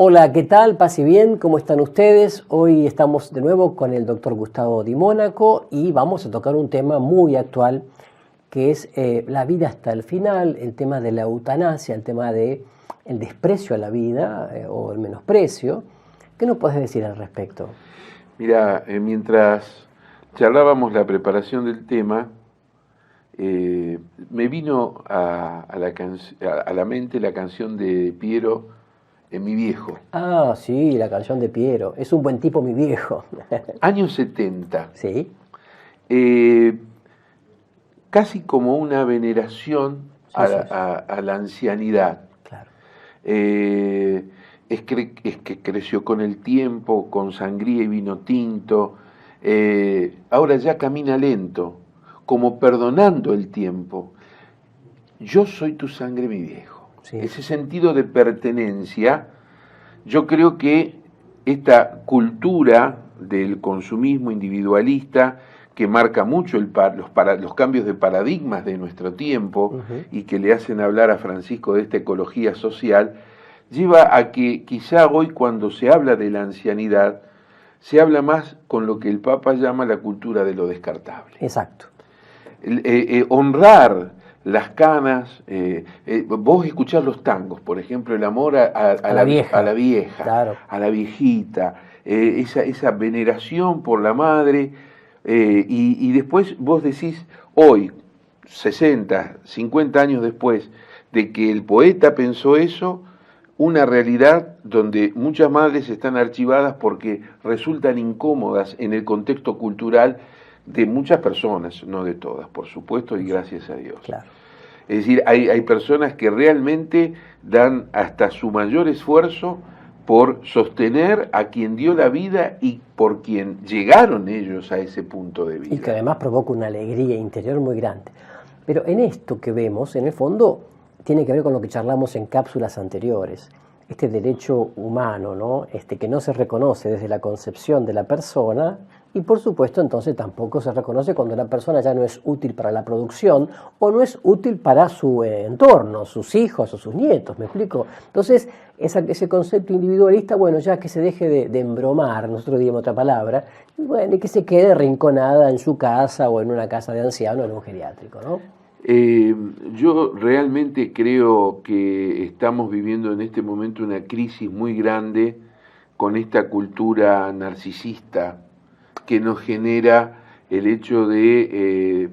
Hola, ¿qué tal? Paz y bien, ¿cómo están ustedes? Hoy estamos de nuevo con el doctor Gustavo Di Mónaco y vamos a tocar un tema muy actual que es la vida hasta el final, el tema de la eutanasia, el tema de el desprecio a la vida o el menosprecio. ¿Qué nos puedes decir al respecto? Mira, mientras charlábamos la preparación del tema, me vino a la mente la canción de Piero, Mi Viejo, Ah, sí, la canción de Piero. Es un buen tipo, mi viejo. años 70, Sí, eh, casi como una veneración sí, sí, sí, a la ancianidad. claro. Eh, es que creció con el tiempo, con sangría y vino tinto. Ahora ya camina lento, como perdonando el tiempo. Yo soy tu sangre, mi viejo. Sí, Ese sentido de pertenencia, yo creo que esta cultura del consumismo individualista que marca mucho los cambios de paradigmas de nuestro tiempo ujú, y que le hacen hablar a Francisco de esta ecología social, lleva a que quizá hoy cuando se habla de la ancianidad, se habla más con lo que el Papa llama la cultura de lo descartable. exacto. Honrar las canas, vos escuchás los tangos, por ejemplo, el amor A la a vieja, la vieja, claro. a la viejita, esa veneración por la madre, y después vos decís, hoy, 60, 50 años después de que el poeta pensó eso, una realidad donde muchas madres están archivadas porque resultan incómodas en el contexto cultural de muchas personas, no de todas, por supuesto, y gracias a Dios. Claro. Es decir, hay personas que realmente dan hasta su mayor esfuerzo por sostener a quien dio la vida y por quien llegaron ellos a ese punto de Y que vida. además provoca una alegría interior muy grande. Pero en esto que vemos, en el fondo, tiene que ver con lo que charlamos en cápsulas anteriores. Este derecho humano, ¿no? Que no se reconoce desde la concepción de la persona y por supuesto entonces tampoco se reconoce cuando la persona ya no es útil para la producción o no es útil para su entorno, sus hijos o sus nietos, ¿me explico? Entonces ese concepto individualista, bueno, ya que se deje de embromar, nosotros diríamos otra palabra, y bueno, y que se quede rinconada en su casa o en una casa de ancianos o en un geriátrico, ¿no? Eh, yo realmente creo que estamos viviendo en este momento una crisis muy grande con esta cultura narcisista que nos genera el hecho de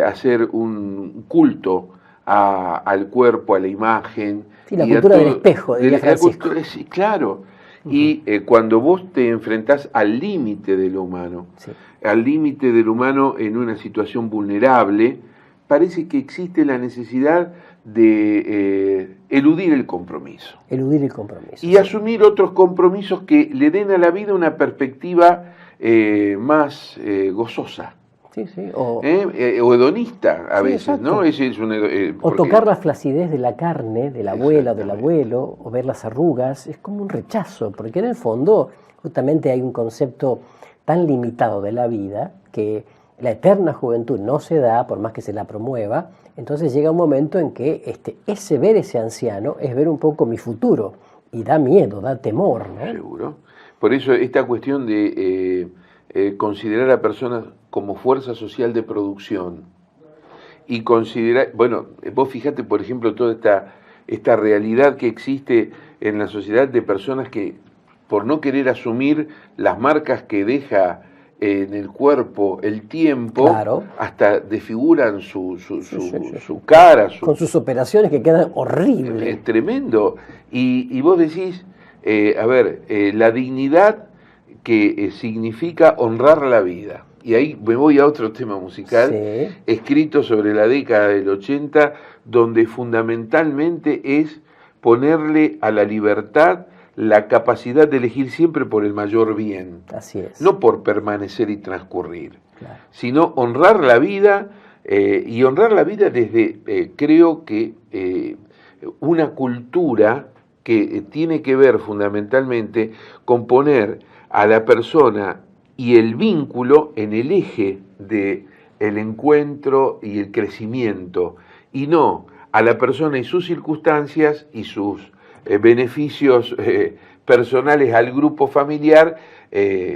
hacer un culto al cuerpo, a la imagen Sí, la y a cultura del todo. espejo, diría Francisco. Sí, claro. Y cuando vos te enfrentás al límite de lo humano, Sí, al límite del humano en una situación vulnerable, parece que existe la necesidad de eludir el compromiso eludir el compromiso, y sí. asumir otros compromisos que le den a la vida una perspectiva más gozosa, Sí, sí, o hedonista a sí, veces, ¿no? exacto. Ese es O porque tocar la flacidez de la carne, de la abuela o del exactamente. abuelo, o ver las arrugas, es como un rechazo, porque en el fondo justamente hay un concepto tan limitado de la vida que la eterna juventud no se da, por más que se la promueva, entonces llega un momento en que ese ver ese anciano es ver un poco mi futuro, y da miedo, da temor, ¿no? Seguro. Por eso esta cuestión de considerar a personas como fuerza social de producción y considerar, bueno, vos fíjate, por ejemplo, toda esta realidad que existe en la sociedad de personas que, por no querer asumir las marcas que deja en el cuerpo el tiempo, Claro, hasta desfiguran sí, sí, sí, sí. su cara, Con sus operaciones que quedan horribles. es tremendo. Y vos decís, a ver, la dignidad que significa honrar la vida. Y ahí me voy a otro tema musical, Sí, escrito sobre la década del 80, donde fundamentalmente es ponerle a la libertad la capacidad de elegir siempre por el mayor bien, así es, no por permanecer y transcurrir, claro. sino honrar la vida y honrar la vida desde, creo que, una cultura que tiene que ver fundamentalmente con poner a la persona y el vínculo en el eje de el encuentro y el crecimiento, y no a la persona y sus circunstancias y sus beneficios personales al grupo familiar,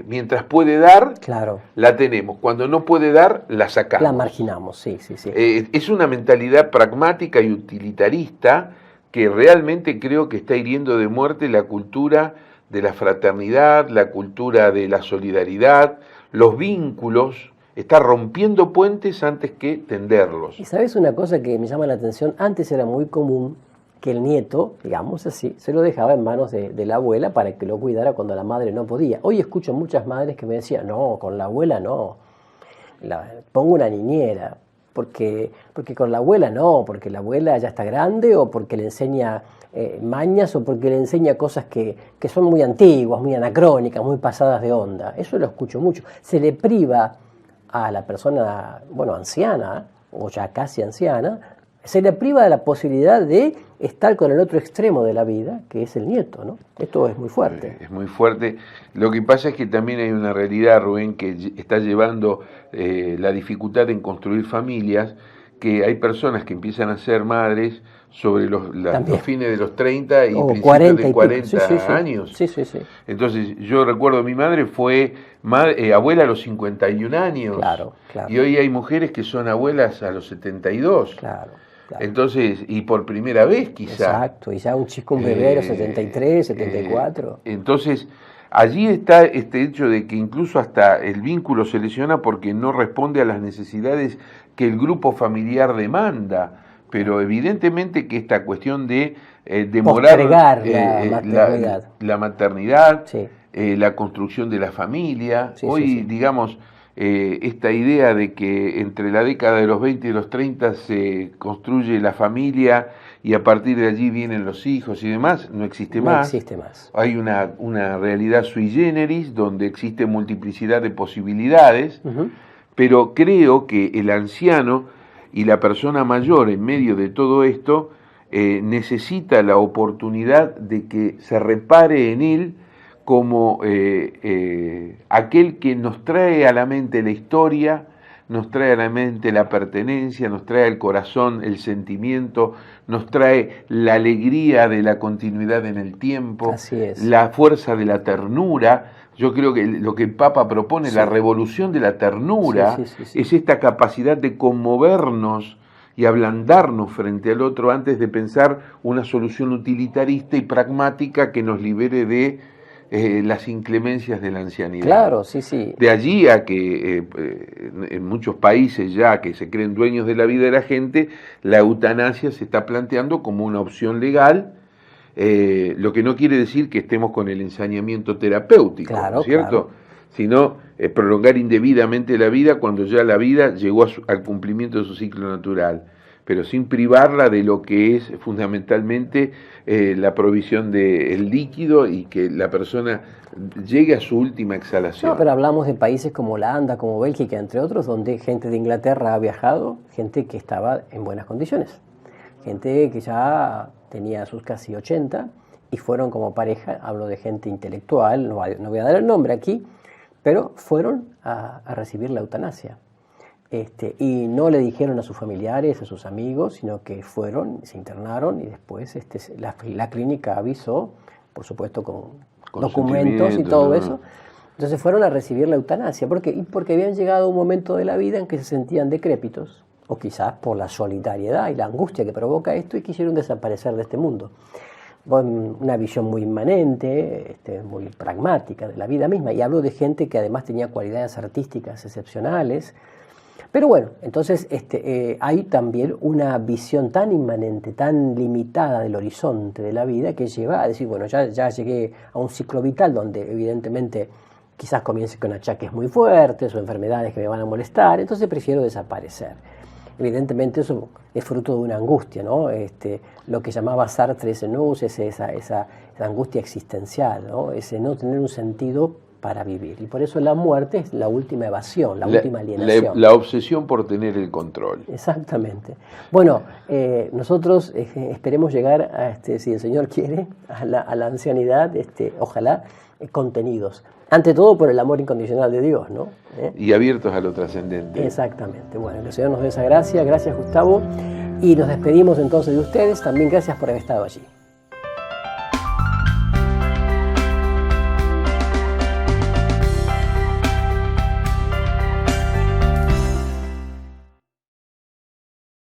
mientras puede dar, Claro. la tenemos. Cuando no puede dar, la sacamos. La marginamos, sí, sí, sí. Es una mentalidad pragmática y utilitarista que realmente creo que está hiriendo de muerte la cultura de la fraternidad, la cultura de la solidaridad, los vínculos. Está rompiendo puentes antes que tenderlos. Y sabes una cosa que me llama la atención, antes era muy común que el nieto, digamos así, se lo dejaba en manos de la abuela para que lo cuidara cuando la madre no podía. Hoy escucho muchas madres que me decían, no, con la abuela no, pongo una niñera, porque con la abuela no, porque la abuela ya está grande o porque le enseña mañas o porque le enseña cosas que son muy antiguas, muy anacrónicas, muy pasadas de onda. Eso lo escucho mucho. Se le priva a la persona, bueno, anciana, o ya casi anciana, se le priva de la posibilidad de estar con el otro extremo de la vida, que es el nieto, ¿no? Esto es muy fuerte. Es muy fuerte. Lo que pasa es que también hay una realidad, Rubén, que está llevando la dificultad en construir familias, que hay personas que empiezan a ser madres sobre los fines de los 30 y principios 40 de y 40 pico. Sí, sí, años. Sí, sí, sí. Entonces, yo recuerdo, mi madre fue abuela a los 51 años. Claro, claro. Y hoy hay mujeres que son abuelas a los 72. Claro. Claro. Entonces, y por primera vez quizá. Exacto, y ya un chico, un bebé a los 73, 74. Entonces, allí está este hecho de que incluso hasta el vínculo se lesiona porque no responde a las necesidades que el grupo familiar demanda. Pero evidentemente que esta cuestión de demorar la maternidad, sí. La construcción de la familia, sí, hoy, sí, sí. digamos, esta idea de que entre la década de los 20 y los 30 se construye la familia y a partir de allí vienen los hijos y demás, no existe más. No existe más. Hay una realidad sui generis donde existe multiplicidad de posibilidades, pero creo que el anciano y la persona mayor en medio de todo esto necesita la oportunidad de que se repare en él como aquel que nos trae a la mente la historia, nos trae a la mente la pertenencia, nos trae al corazón el sentimiento, nos trae la alegría de la continuidad en el tiempo, Así es. la fuerza de la ternura. Yo creo que lo que el Papa propone, la revolución de la ternura, es esta capacidad de conmovernos y ablandarnos frente al otro antes de pensar una solución utilitarista y pragmática que nos libere de las inclemencias de la ancianidad. Claro, sí, sí. De allí a que en muchos países ya que se creen dueños de la vida de la gente, la eutanasia se está planteando como una opción legal, lo que no quiere decir que estemos con el ensañamiento terapéutico, claro, ¿no es cierto? Claro. Sino prolongar indebidamente la vida cuando ya la vida llegó al cumplimiento de su ciclo natural, pero sin privarla de lo que es fundamentalmente la provisión del líquido y que la persona llegue a su última exhalación. No, pero hablamos de países como Holanda, como Bélgica, entre otros, donde gente de Inglaterra ha viajado, gente que estaba en buenas condiciones, gente que ya tenía sus casi 80 y fueron como pareja, hablo de gente intelectual, no voy a dar el nombre aquí, pero fueron a recibir la eutanasia. Y no le dijeron a sus familiares, a sus amigos, sino que fueron, se internaron y después la clínica avisó, por supuesto con documentos y todo eso. Entonces fueron a recibir la eutanasia. ¿Por qué? Porque habían llegado a un momento de la vida en que se sentían decrépitos, o quizás por la solitariedad y la angustia que provoca esto, y quisieron desaparecer de este mundo. Una visión muy inmanente, muy pragmática de la vida misma, y hablo de gente que además tenía cualidades artísticas excepcionales. Pero bueno, entonces hay también una visión tan inmanente, tan limitada del horizonte de la vida que lleva a decir, bueno, ya llegué a un ciclo vital donde evidentemente quizás comience con achaques muy fuertes o enfermedades que me van a molestar, entonces prefiero desaparecer. Evidentemente eso es fruto de una angustia, ¿no? Lo que llamaba Sartre ese nous, esa angustia existencial, ¿no? Ese no tener un sentido para vivir. Y por eso la muerte es la última evasión, la última alienación. La obsesión por tener el control. Exactamente. Bueno, nosotros esperemos llegar a, si el Señor quiere, a la ancianidad, ojalá, contenidos. Ante todo por el amor incondicional de Dios, ¿no? Y abiertos a lo trascendente. Exactamente. Bueno, que el Señor nos dé esa gracia. Gracias, Gustavo. Y nos despedimos entonces de ustedes. También gracias por haber estado allí.